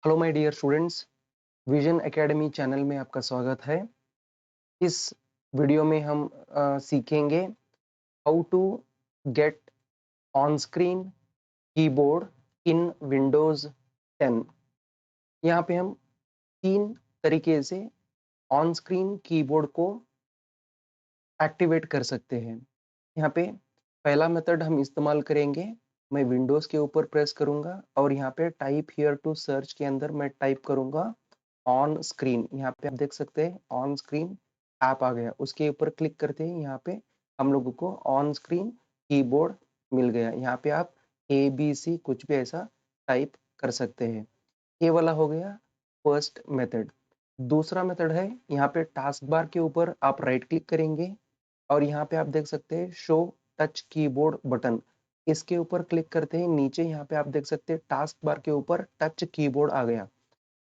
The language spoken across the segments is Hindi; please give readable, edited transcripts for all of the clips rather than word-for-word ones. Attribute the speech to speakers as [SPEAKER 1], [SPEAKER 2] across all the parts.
[SPEAKER 1] Hello my dear students, Vision Academy channel में आपका स्वागत है। इस वीडियो में हम सीखेंगे how to get on screen keyboard in Windows 10। यहाँ पे हम 3 तरीके से ऑन स्क्रीन कीबोर्ड को एक्टिवेट कर सकते हैं। यहाँ पे पहला मेथड हम इस्तेमाल करेंगे। मैं विंडोज के ऊपर प्रेस करूंगा और यहाँ पे टाइप हियर टू सर्च के अंदर मैं टाइप करूंगा ऑन स्क्रीन। यहाँ पे आप देख सकते हैं ऑन स्क्रीन ऐप आ गया। उसके ऊपर क्लिक करते ही यहाँ पे हम लोगों को ऑन स्क्रीन कीबोर्ड मिल गया। यहाँ पे आप ABC कुछ भी ऐसा टाइप कर सकते हैं। ये वाला हो गया फर्स्ट मेथड। दूसरा मेथड है, यहाँ पे टास्क बार के ऊपर आप राइट क्लिक करेंगे और यहाँ पे आप देख सकते हैं शो टच कीबोर्ड बटन। इसके ऊपर क्लिक करते ही नीचे यहाँ पे आप देख सकते हैं टास्क बार के ऊपर टच कीबोर्ड आ गया।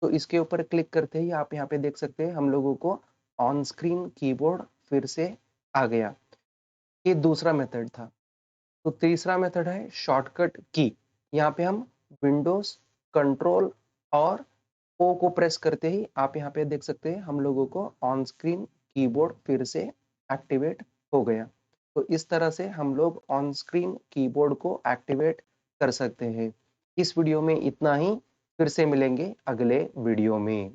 [SPEAKER 1] तो इसके ऊपर क्लिक करते ही आप यहाँ पे देख सकते हैं हम लोगों को ऑन स्क्रीन कीबोर्ड फिर से आ गया। ये दूसरा मेथड था। तो तीसरा मेथड है शॉर्टकट की। यहाँ पे हम विंडोज कंट्रोल और ओ को प्रेस करते ही आप यहाँ पे देख सकते हैं हम लोगों को ऑन स्क्रीन कीबोर्ड फिर से एक्टिवेट हो गया। तो इस तरह से हम लोग ऑन स्क्रीन कीबोर्ड को एक्टिवेट कर सकते हैं। इस वीडियो में इतना ही। फिर से मिलेंगे अगले वीडियो में।